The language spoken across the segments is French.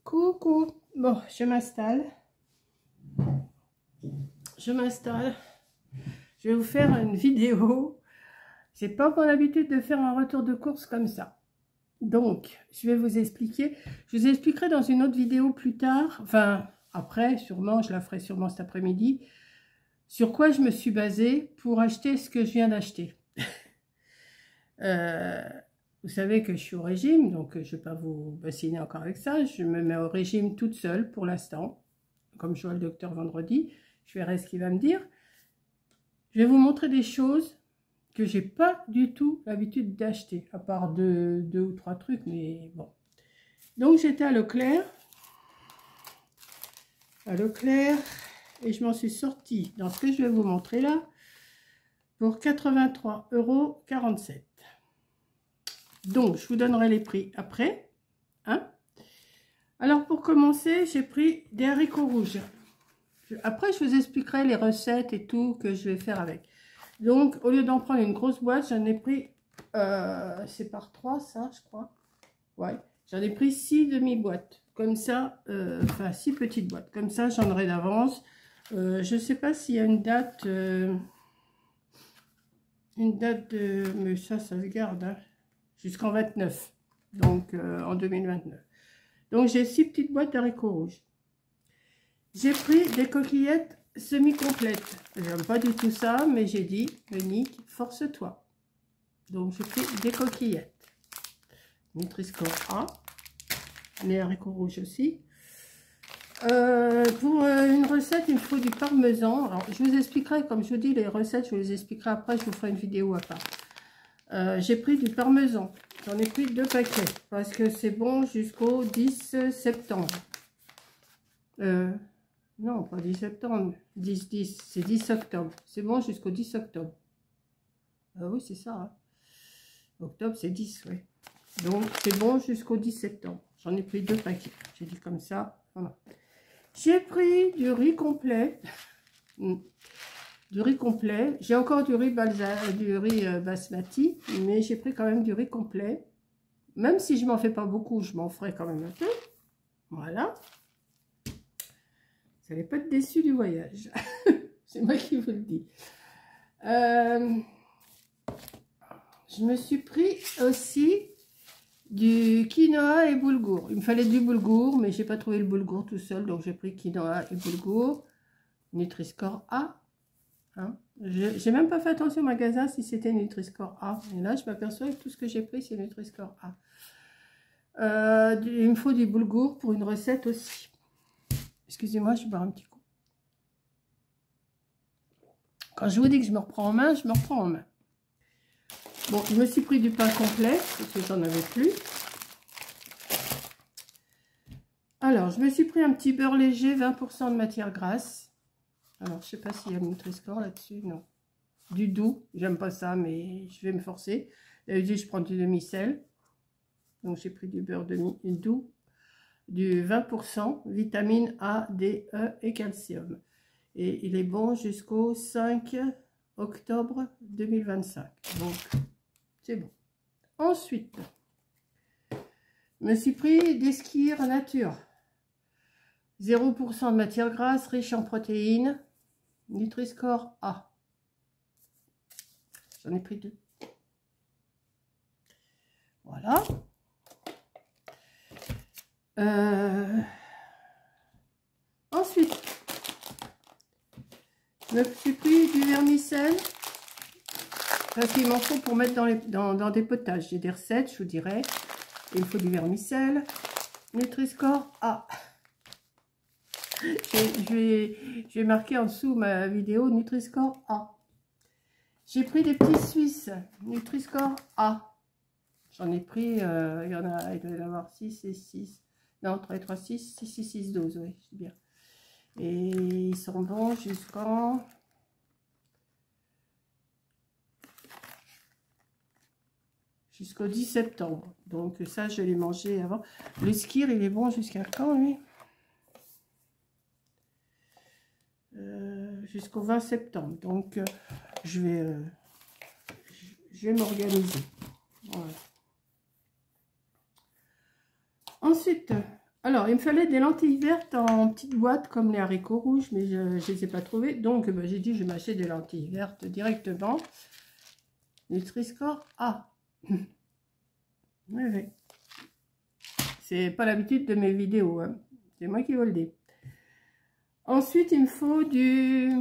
Coucou, bon, je m'installe. Je vais vous faire une vidéo. C'est pas mon habitude de faire un retour de course comme ça. Donc, je vais vous expliquer. Je vous expliquerai dans une autre vidéo plus tard. Enfin, après, sûrement, je la ferai sûrement cet après-midi. Sur quoi je me suis basée pour acheter ce que je viens d'acheter. Vous savez que je suis au régime, donc je ne vais pas vous bassiner encore avec ça. Je me mets au régime toute seule pour l'instant. Comme je vois le docteur vendredi, je verrai ce qu'il va me dire. Je vais vous montrer des choses que j'ai pas du tout l'habitude d'acheter, à part deux ou trois trucs, mais bon. Donc j'étais à Leclerc, et je m'en suis sortie dans ce que je vais vous montrer là, pour 83,47 €. Donc, je vous donnerai les prix après. Hein. Alors, pour commencer, j'ai pris des haricots rouges. Après, je vous expliquerai les recettes et tout que je vais faire avec. Donc, au lieu d'en prendre une grosse boîte, j'en ai pris... c'est par 3, ça, je crois. Ouais. J'en ai pris 6 demi-boîtes. Comme ça, enfin, 6 petites boîtes. Comme ça, j'en aurai d'avance. Je ne sais pas s'il y a une date... Mais ça se garde, hein. Jusqu'en 29, donc en 2029. Donc j'ai 6 petites boîtes d'haricots rouges. J'ai pris des coquillettes semi-complètes. J'aime pas du tout ça, mais j'ai dit, Monique, force-toi. Donc j'ai pris des coquillettes. Nutri-Score A, les haricots rouges aussi. Pour une recette, il me faut du parmesan. Alors je vous expliquerai, comme je vous dis, les recettes, je vous les expliquerai après, je vous ferai une vidéo à part. J'ai pris du parmesan, j'en ai pris 2 paquets parce que c'est bon jusqu'au 10 septembre. Non, pas 10 septembre, 10, c'est 10 octobre. C'est bon jusqu'au 10 octobre. Oui, c'est ça. Hein. Octobre, c'est 10, oui. Donc, c'est bon jusqu'au 10 septembre. J'en ai pris 2 paquets. J'ai dit comme ça. Voilà. J'ai pris du riz complet. Du riz complet. J'ai encore du riz basmati, mais j'ai pris quand même du riz complet. Même si je m'en fais pas beaucoup, je m'en ferai quand même un peu. Voilà. Vous n'allez pas être déçus du voyage. C'est moi qui vous le dis. Je me suis pris aussi du quinoa et boulgour. Il me fallait du boulgour, mais j'ai pas trouvé le boulgour tout seul, donc j'ai pris quinoa et boulgour. Nutri-Score A. Hein. J'ai même pas fait attention au magasin si c'était Nutri-Score A. Et là, je m'aperçois que tout ce que j'ai pris, c'est Nutri-Score A. Il me faut du boulgour pour une recette aussi. Excusez-moi, je bois un petit coup. Quand je vous dis que je me reprends en main, je me reprends en main. Bon, je me suis pris du pain complet, parce que j'en avais plus. Alors, je me suis pris un petit beurre léger, 20% de matière grasse. Alors, je sais pas s'il y a le Nutri-Score là-dessus, non. Du doux, j'aime pas ça, mais je vais me forcer. D'habitude, je prends du demi-sel. Donc, j'ai pris du beurre doux, du 20%, vitamine A, D, E et calcium. Et il est bon jusqu'au 5 octobre 2025. Donc, c'est bon. Ensuite, je me suis pris des Skir nature. 0% de matière grasse, riche en protéines. Nutri-Score A. J'en ai pris 2. Voilà. Ensuite, je me suis pris du vermicelle. Parce qu'il m'en faut pour mettre dans des potages. J'ai des recettes, je vous dirai. Il me faut du vermicelle. Nutri-Score A. Je vais marquer en dessous ma vidéo Nutri-Score A. J'ai pris des petits Suisses. Nutri-Score A. J'en ai pris, il y en a, il doit y en avoir 6 et 6. Non, 3 et 3, 6, 6 et 6, 12, oui, c'est bien. Et ils sont bons jusqu'au 10 septembre. Donc ça, je l'ai mangé avant. Le Skir, il est bon jusqu'à quand, lui? Jusqu'au 20 septembre. Donc, je vais m'organiser. Voilà. Ensuite, Alors, il me fallait des lentilles vertes en petites boîtes comme les haricots rouges, mais je ne les ai pas trouvées. Donc, j'ai dit, je vais m'acheter des lentilles vertes directement. Nutri-Score A. Oui, oui. C'est pas l'habitude de mes vidéos, hein. C'est moi qui vous le dis. Ensuite, il me faut du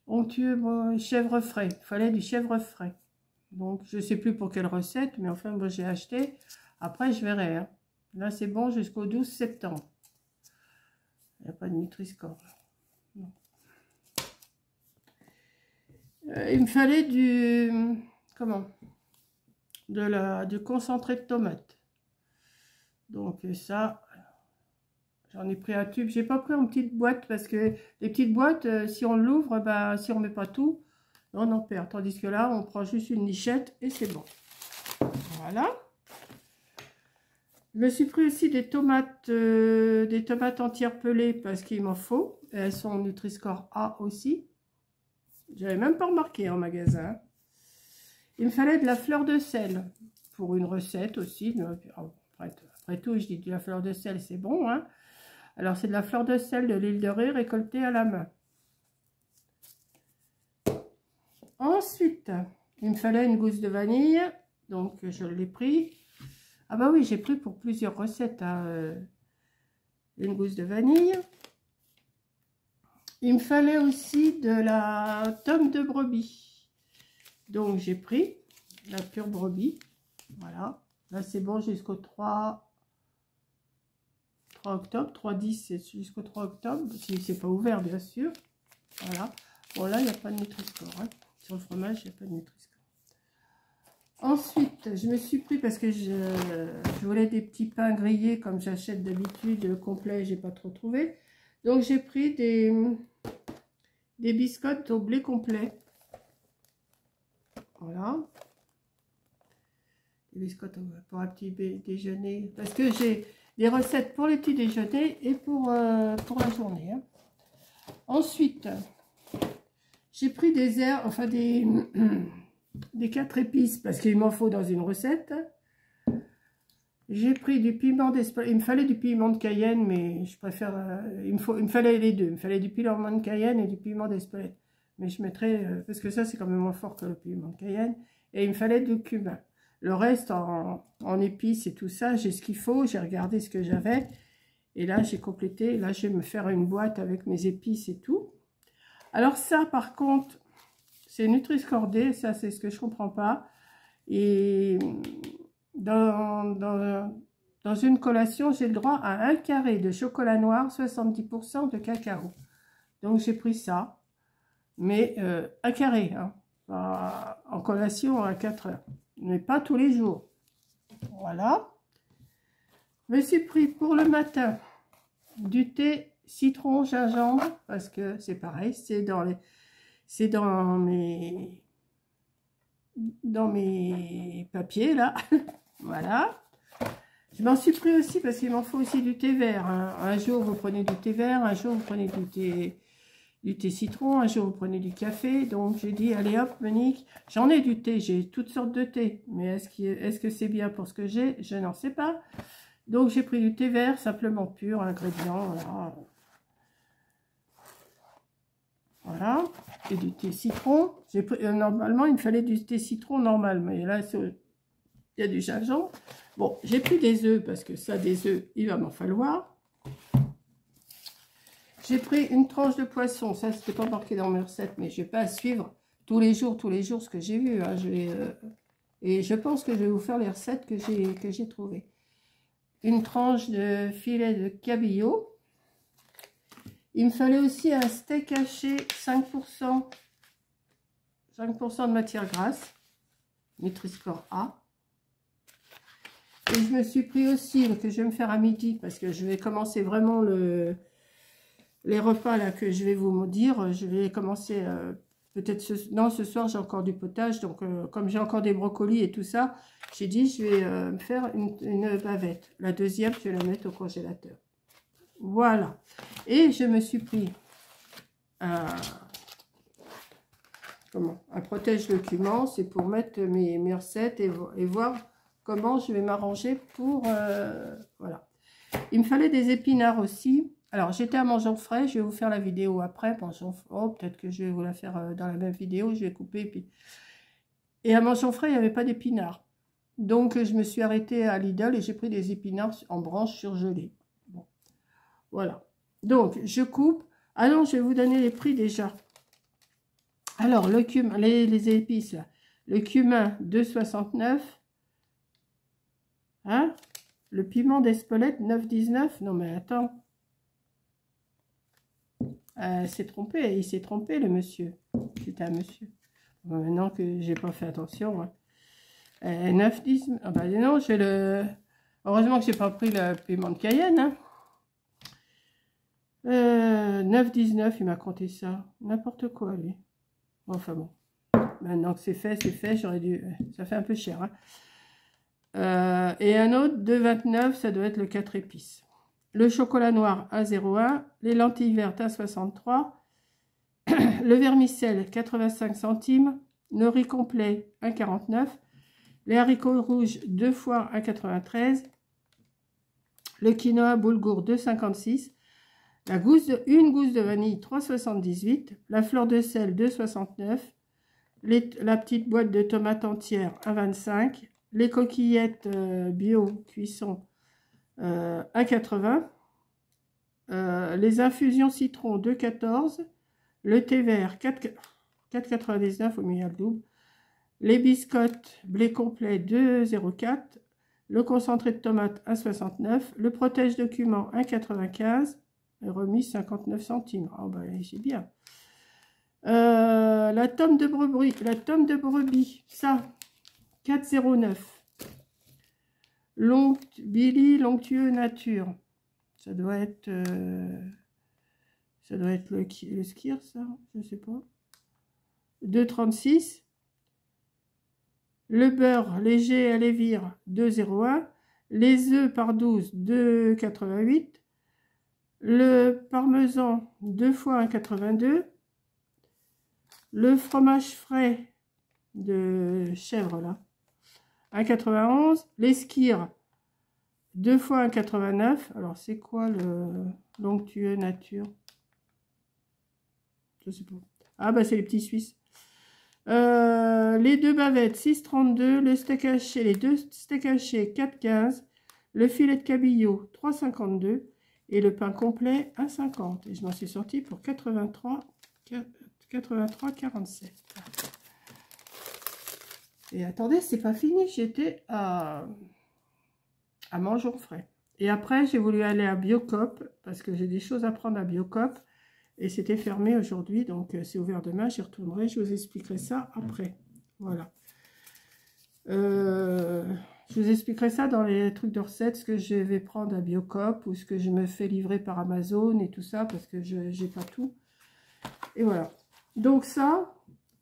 onctueux chèvre frais. Il fallait du chèvre frais. Donc, je ne sais plus pour quelle recette, mais enfin, moi, j'ai acheté. Après, je verrai, hein. Là, c'est bon jusqu'au 12 septembre. Il n'y a pas de Nutri-Score. Il me fallait du... Comment? Du concentré de tomate. Donc, ça... J'en ai pris un tube. J'ai pas pris en petite boîte parce que les petites boîtes, si on l'ouvre, bah, si on met pas tout, on en perd. Tandis que là, on prend juste une lichette et c'est bon. Voilà. Je me suis pris aussi des tomates entières pelées parce qu'il m'en faut. Elles sont Nutri-Score A aussi. J'avais même pas remarqué en magasin. Il me fallait de la fleur de sel pour une recette aussi. Après tout, je dis de la fleur de sel, c'est bon, hein. Alors, c'est de la fleur de sel de l'île de Ré récoltée à la main. Ensuite, il me fallait une gousse de vanille. Donc, je l'ai pris. Ah bah oui, j'ai pris pour plusieurs recettes, hein, une gousse de vanille. Il me fallait aussi de la tome de brebis. Donc, j'ai pris la pure brebis. Voilà. Là, c'est bon jusqu'au 3 octobre. 3-10, c'est jusqu'au 3 octobre. Si c'est pas ouvert, bien sûr. Voilà. Bon, là, il n'y a pas de Nutri-Score, hein. Sur le fromage, il n'y a pas de Nutri-Score. Ensuite, je me suis pris, parce que je voulais des petits pains grillés, comme j'achète d'habitude, complets, j'ai pas trop trouvé. Donc, j'ai pris des biscottes au blé complet. Voilà. Des biscottes pour un petit déjeuner. Parce que j'ai des recettes pour les petits déjeuners et pour la journée, hein. Ensuite, j'ai pris des herbes, enfin des 4 épices, parce qu'il m'en faut dans une recette. J'ai pris du piment d'Espelette. Il me fallait du piment de Cayenne, mais je préfère... il me fallait les deux. Il me fallait du piment de Cayenne et du piment d'Espelette. Mais je mettrais... parce que ça, c'est quand même moins fort que le piment de Cayenne. Et il me fallait du cumin. Le reste, en épices et tout ça, j'ai ce qu'il faut. J'ai regardé ce que j'avais. Et là, j'ai complété. Là, je vais me faire une boîte avec mes épices et tout. Alors ça, par contre, c'est Nutri-Score D. Ça, c'est ce que je comprends pas. Et dans une collation, j'ai le droit à 1 carré de chocolat noir, 70% de cacao. Donc, j'ai pris ça. Mais 1 carré, hein, en collation à 4 heures. Mais pas tous les jours. Voilà. Je me suis pris pour le matin du thé citron gingembre, parce que c'est pareil, c'est dans mes papiers là. Voilà. Je m'en suis pris aussi parce qu'il m'en faut aussi du thé vert, hein. Un jour vous prenez du thé vert, un jour vous prenez du thé citron, un jour vous prenez du café. Donc j'ai dit allez hop Monique, j'en ai du thé, j'ai toutes sortes de thé, mais est-ce que c'est bien pour ce que j'ai? Je n'en sais pas. Donc j'ai pris du thé vert simplement pur, ingrédient, voilà. Et du thé citron. Normalement il me fallait du thé citron normal, mais là il y a du gingembre. Bon, j'ai pris des œufs parce que ça, des œufs, il va m'en falloir. J'ai pris une tranche de poisson. Ça, c'était pas marqué dans mes recettes, mais je vais pas suivre tous les jours ce que j'ai vu, hein. Et je pense que je vais vous faire les recettes que j'ai trouvées. Une tranche de filet de cabillaud. Il me fallait aussi un steak haché 5% de matière grasse. Nutri-Score A. Et je me suis pris aussi, que je vais me faire à midi, parce que je vais commencer vraiment les repas là que je vais vous dire. Je vais commencer peut-être ce soir j'ai encore du potage, donc comme j'ai encore des brocolis et tout ça, j'ai dit je vais me faire une bavette. La deuxième, je vais la mettre au congélateur. Voilà. Et je me suis pris un protège-document, c'est pour mettre mes recettes et voir comment je vais m'arranger pour... voilà. Il me fallait des épinards aussi. Alors, j'étais à Mangeons Frais. Je vais vous faire la vidéo après. Oh, peut-être que je vais vous la faire dans la même vidéo. Je vais couper. Et à Mangeons Frais, il n'y avait pas d'épinards. Donc, je me suis arrêtée à Lidl et j'ai pris des épinards en branches surgelées. Bon, voilà. Donc, je coupe. Ah non, je vais vous donner les prix déjà. Alors, le cumin, les épices, là. Le cumin, 2,69. Hein? Le piment d'Espelette, 9,19. Non, mais attends. Il s'est trompé, le monsieur. C'était un monsieur. Bon, maintenant que j'ai pas fait attention. Hein. 9,19. Ah bah non, j'ai le... Heureusement que j'ai pas pris le piment de Cayenne. Hein. 9,19, il m'a compté ça. N'importe quoi, lui. Enfin bon. Maintenant que c'est fait, j'aurais dû... Ça fait un peu cher. Hein. Et un autre, 2,29, ça doit être le 4 épices. Le chocolat noir, 1,01. Les lentilles vertes, 1,63. Le vermicelle, 85 centimes. Le riz complet, 1,49. Les haricots rouges, 2 fois 1,93. Le quinoa boulgour, 2,56. Une gousse de vanille, 3,78. La fleur de sel, 2,69. La petite boîte de tomates entières, 1,25. Les coquillettes bio cuisson, 1,80. Les infusions citron, 2,14. Le thé vert, 4,99 au milieu double. Les biscottes blé complet, 2,04. Le concentré de tomate, 1,69. Le protège document, 1,95. Remise 59 centimes. Ah ben c'est bien. La tome de brebis, ça, 4,09. Billy Lonctueux Nature. Ça doit être le skir, ça, je sais pas. 2,36. Le beurre léger à lévire, 2,01. Les œufs par 12, 2,88. Le parmesan, 2 fois 1,82. Le fromage frais de chèvre, là, 1,91. Les skyrs, 2 fois 1,89. Alors, c'est quoi le Lonctueux Nature? Je sais pas. Ah, bah, c'est les petits Suisses. Les deux bavettes, 6,32. Le steak haché, les deux steaks hachés, 4,15. Le filet de cabillaud, 3,52. Et le pain complet, 1,50. Et je m'en suis sortie pour 83,47. Et attendez, c'est pas fini. J'étais à Mangeons Frais. Et après, j'ai voulu aller à Biocoop parce que j'ai des choses à prendre à Biocoop. Et c'était fermé aujourd'hui, donc c'est ouvert demain. J'y retournerai. Je vous expliquerai ça après. Voilà. Je vous expliquerai ça dans les trucs de recettes, ce que je vais prendre à Biocoop ou ce que je me fais livrer par Amazon et tout ça, parce que je n'ai pas tout. Et voilà. Donc ça,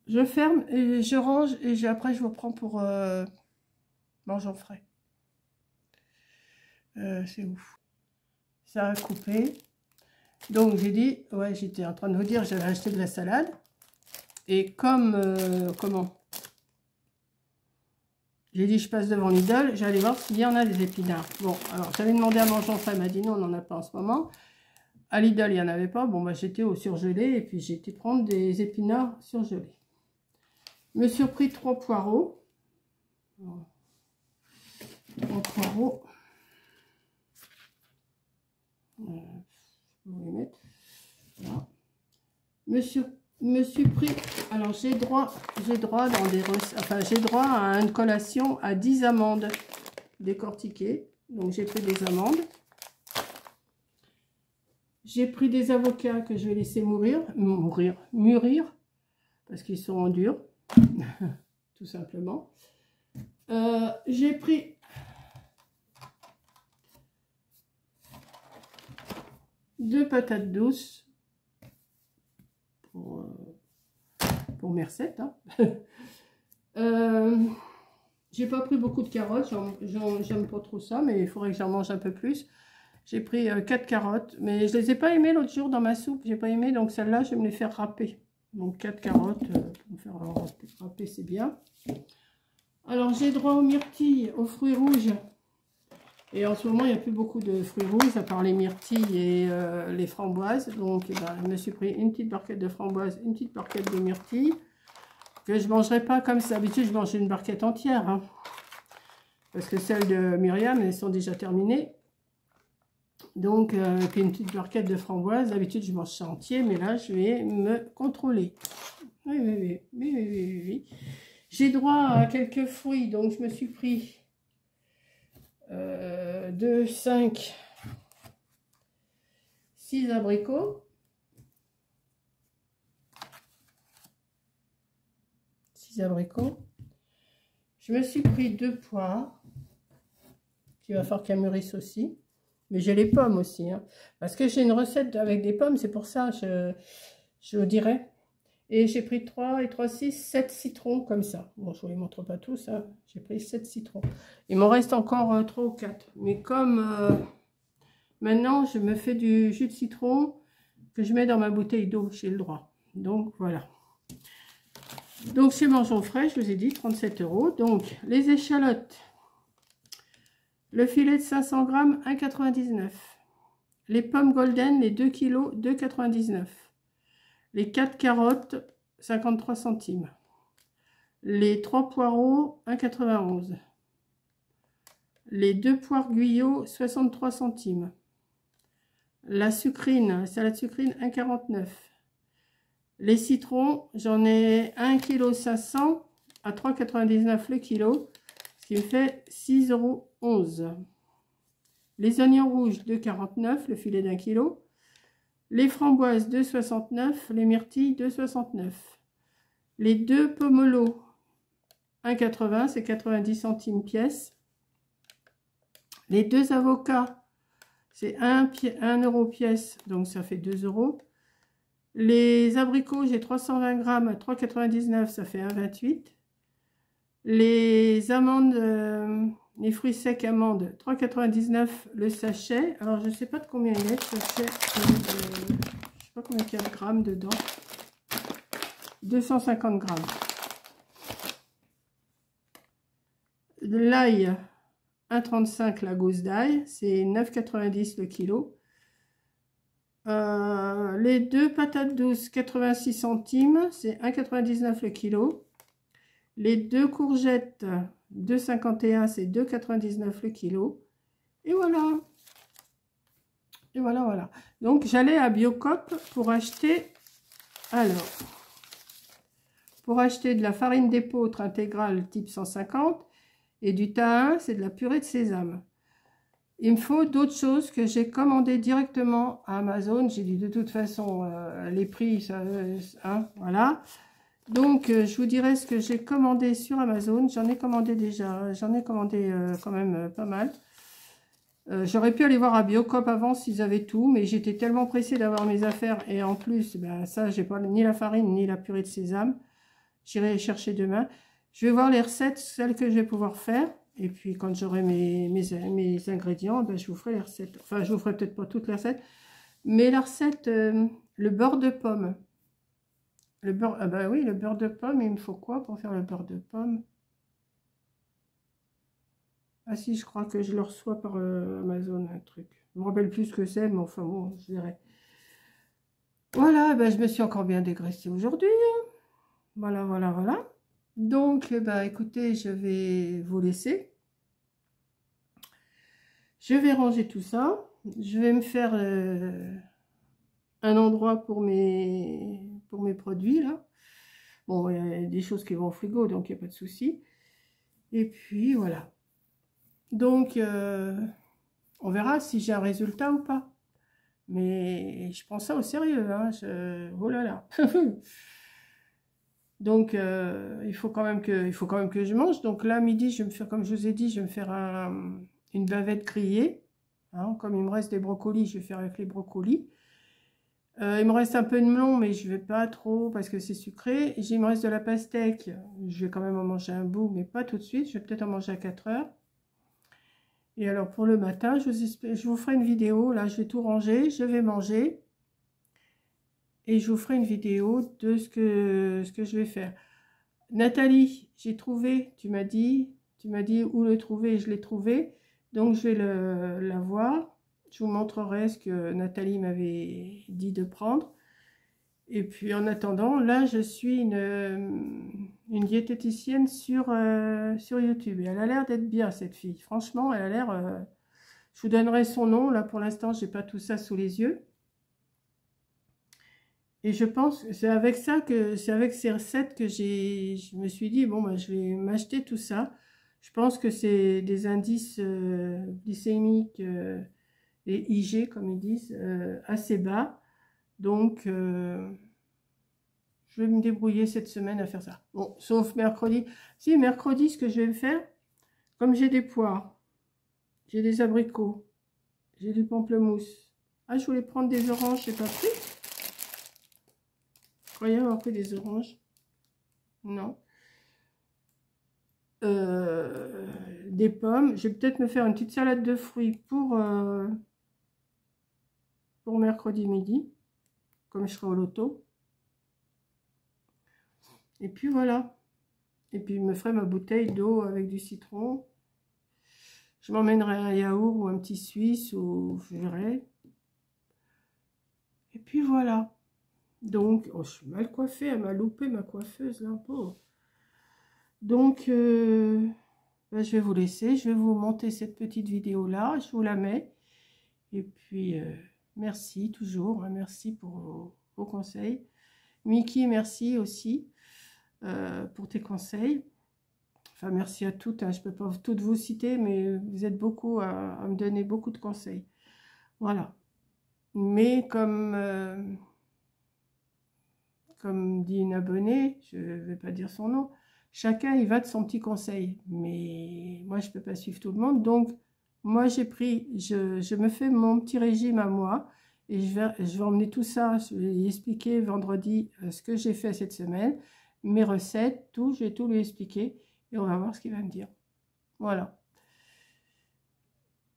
je ferme et je range et après je vous reprends pour Mangeons Frais. C'est ouf. Ça a coupé. Donc j'ai dit, ouais, j'étais en train de vous dire, j'avais acheté de la salade. Et comme, j'ai dit, je passe devant Lidl, j'allais voir s'il y en a des épinards. Bon, alors, j'avais demandé à Mangeons Frais, elle m'a dit non, on n'en a pas en ce moment. À Lidl, il n'y en avait pas. Bon, bah, j'étais au surgelé et puis j'ai été prendre des épinards surgelés. Je me suis pris 3 poireaux. 3 poireaux. Je vais les mettre. Voilà. Me suis pris, alors j'ai droit dans des enfin j'ai droit à une collation à 10 amandes décortiquées. Donc j'ai pris des amandes. J'ai pris des avocats que je vais laisser mûrir parce qu'ils sont durs, tout simplement. J'ai pris deux patates douces. Pour mes recettes. Hein. J'ai pas pris beaucoup de carottes, j'aime pas trop ça, mais il faudrait que j'en mange un peu plus. J'ai pris 4 carottes, mais je les ai pas aimées l'autre jour dans ma soupe, j'ai pas aimé, donc celle-là je vais me les faire râper. Donc 4 carottes, pour me faire râper, c'est bien. Alors, j'ai droit aux myrtilles, aux fruits rouges. Et en ce moment, il n'y a plus beaucoup de fruits rouges, à part les myrtilles et les framboises. Donc, je me suis pris une petite barquette de framboises, une petite barquette de myrtilles. Que je ne mangerai pas comme ça. D'habitude, je mange une barquette entière. Hein, parce que celles de Myriam, elles sont déjà terminées. Donc, puis une petite barquette de framboises. D'habitude, je mange ça entier, mais là, je vais me contrôler. Oui. J'ai droit à quelques fruits, donc je me suis pris 2, 5, 6 abricots. 6 abricots. Je me suis pris 2 poires. Il va falloir qu'elles mûrissent aussi. Mais j'ai les pommes aussi. Hein, parce que j'ai une recette avec des pommes, c'est pour ça, je vous dirai. Et j'ai pris 3 et 3, 6, 7 citrons comme ça. Bon, je ne vous les montre pas tous. Hein. J'ai pris 7 citrons. Il m'en reste encore 3 ou 4. Mais comme maintenant, je me fais du jus de citron que je mets dans ma bouteille d'eau, j'ai le droit. Donc, voilà. Donc, chez Mangeons Frais, je vous ai dit, 37 €. Donc, les échalotes. Le filet de 500 grammes, 1,99 €. Les pommes golden, les 2 kg, 2,99 €. Les 4 carottes, 53 centimes. Les 3 poireaux, 1,91 €. Les 2 poires Guyot, 63 centimes. La sucrine, la salade sucrine, 1,49 €. Les citrons, j'en ai 1,5 kg à 3,99 € le kilo, ce qui me fait 6,11 €. Les oignons rouges, 2,49 €, le filet d'1 kg. Les framboises, 2,69 €. Les myrtilles, 2,69 €. Les 2 pomelos, 1,80 €, c'est 90 centimes pièce. Les 2 avocats, c'est 1 € pièce, donc ça fait 2 €. Les abricots, j'ai 320 grammes, 3,99 €, ça fait 1,28 €. Les amandes, les fruits secs amandes, 3,99 € le sachet. Alors, je ne sais pas de combien il est, ce sachet. Je ne sais pas combien il y a de grammes dedans. 250 grammes. De l'ail, 1,35 € la gousse d'ail, c'est 9,90 € le kilo. Les 2 patates douces, 86 centimes, c'est 1,99 € le kilo. Les 2 courgettes, 2,51 €, c'est 2,99 € le kilo. Et voilà. Et voilà. Donc, j'allais à Biocoop pour acheter, pour acheter de la farine d'épeautre intégrale type 150 et du tahin, c'est de la purée de sésame. Il me faut d'autres choses que j'ai commandées directement à Amazon. J'ai dit de toute façon, les prix, ça, hein, voilà. Donc, je vous dirai ce que j'ai commandé sur Amazon. J'en ai commandé déjà, j'en ai commandé quand même pas mal. J'aurais pu aller voir à Biocoop avant s'ils avaient tout, mais j'étais tellement pressée d'avoir mes affaires. Et en plus, ben, ça, j'ai pas ni la farine, ni la purée de sésame. J'irai les chercher demain. Je vais voir les recettes, celles que je vais pouvoir faire. Et puis, quand j'aurai mes ingrédients, ben, je vous ferai les recettes. Enfin, je vous ferai peut-être pas toutes les recettes. Mais la recette, le beurre de pomme. Le beurre, ah bah oui, le beurre de pomme, il me faut quoi pour faire le beurre de pomme? Ah si, je crois que je le reçois par Amazon, un truc. Je me rappelle plus ce que c'est, mais enfin bon, je dirais. Voilà, ben, je me suis encore bien dégraissée aujourd'hui. Hein. Voilà. Donc, bah, écoutez, je vais vous laisser. Je vais ranger tout ça. Je vais me faire un endroit pour mes produits, là. Bon, il y a des choses qui vont au frigo, donc il n'y a pas de souci. Et puis, voilà. Donc, on verra si j'ai un résultat ou pas. Mais je prends ça au sérieux, hein. Oh là là. Donc, il faut quand même que je mange. Donc là, midi, je vais me faire, comme je vous ai dit, je vais me faire une bavette grillée. Hein. Comme il me reste des brocolis, je vais faire avec les brocolis. Il me reste un peu de melon, mais je ne vais pas trop parce que c'est sucré. Il me reste de la pastèque. Je vais quand même en manger un bout, mais pas tout de suite. Je vais peut-être en manger à 4 heures. Et alors, pour le matin, je vous ferai une vidéo. Là, je vais tout ranger. Je vais manger. Et je vous ferai une vidéo de ce que je vais faire. Nathalie, j'ai trouvé, tu m'as dit où le trouver et je l'ai trouvé. Donc je vais la voir. Je vous montrerai ce que Nathalie m'avait dit de prendre. Et puis en attendant, là je suis une diététicienne sur YouTube. Et elle a l'air d'être bien cette fille. Franchement, elle a l'air... je vous donnerai son nom. Là pour l'instant, j'ai pas tout ça sous les yeux. Et je pense que c'est avec ça c'est avec ces recettes que je me suis dit, bon, bah, je vais m'acheter tout ça. Je pense que c'est des indices glycémiques et IG, comme ils disent, assez bas. Donc, je vais me débrouiller cette semaine à faire ça. Bon, sauf mercredi. Si, mercredi, ce que je vais faire, comme j'ai des poires, j'ai des abricots, j'ai du pamplemousse. Ah, je voulais prendre des oranges, j'ai pas pris. Je croyais avoir pris des oranges. Non. Des pommes. Je vais peut-être me faire une petite salade de fruits pour mercredi midi, comme je serai au loto. Et puis voilà. Et puis je me ferai ma bouteille d'eau avec du citron. Je m'emmènerai un yaourt ou un petit suisse ou je verrai. Et puis voilà. Donc, oh, je suis mal coiffée. Elle m'a loupé ma coiffeuse là. Pauvre. Donc, ben, je vais vous laisser. Je vais vous monter cette petite vidéo là. Je vous la mets. Et puis, merci toujours. Hein, merci pour vos conseils. Mickey, merci aussi pour tes conseils. Enfin, merci à toutes. Hein, je ne peux pas toutes vous citer, mais vous êtes beaucoup à me donner beaucoup de conseils. Voilà. Mais comme dit une abonnée, je ne vais pas dire son nom, chacun y va de son petit conseil. Mais moi, je ne peux pas suivre tout le monde. Donc, moi, j'ai pris, je me fais mon petit régime à moi. Et je vais emmener tout ça, je vais lui expliquer vendredi ce que j'ai fait cette semaine, mes recettes, tout, je vais tout lui expliquer. Et on va voir ce qu'il va me dire. Voilà.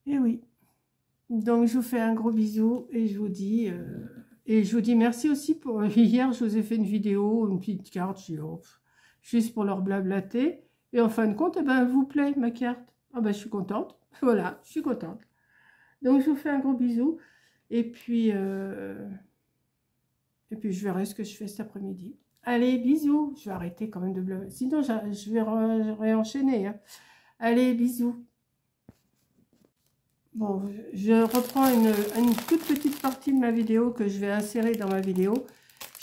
Et oui. Donc, je vous fais un gros bisou et je vous dis... merci aussi pour... Hier, je vous ai fait une vidéo, une petite carte, juste pour leur blablater. Et en fin de compte, eh ben, elle vous plaît, ma carte. Ah ben, je suis contente. Voilà, je suis contente. Donc, je vous fais un gros bisou. Et puis je verrai ce que je fais cet après-midi. Allez, bisous. Je vais arrêter quand même de blablater. Sinon, je vais réenchaîner. Hein. Allez, bisous. Bon, je reprends une toute petite partie de ma vidéo que je vais insérer dans ma vidéo.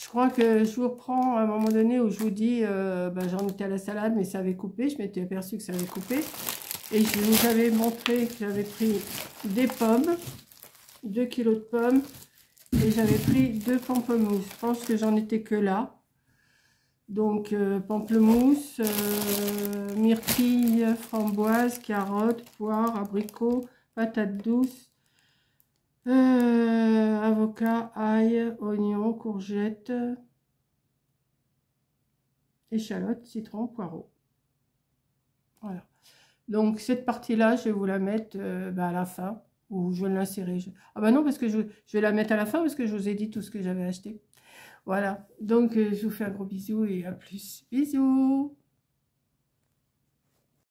Je crois que je vous reprends à un moment donné où je vous dis, j'en étais à la salade, mais ça avait coupé. Je m'étais aperçue que ça avait coupé. Et je vous avais montré que j'avais pris des pommes, 2 kilos de pommes. Et j'avais pris 2 pamplemousses. Je pense que j'en étais que là. Donc, pamplemousse, myrtille, framboise, carotte, poire, abricot, patates douces, avocat, ail, oignon, courgette, échalote, citron, poireau. Voilà. Donc, cette partie-là, je vais vous la mettre à la fin, ou je vais l'insérer. Ah bah non, parce que je vais la mettre à la fin, parce que je vous ai dit tout ce que j'avais acheté. Voilà. Donc, je vous fais un gros bisou et à plus. Bisous!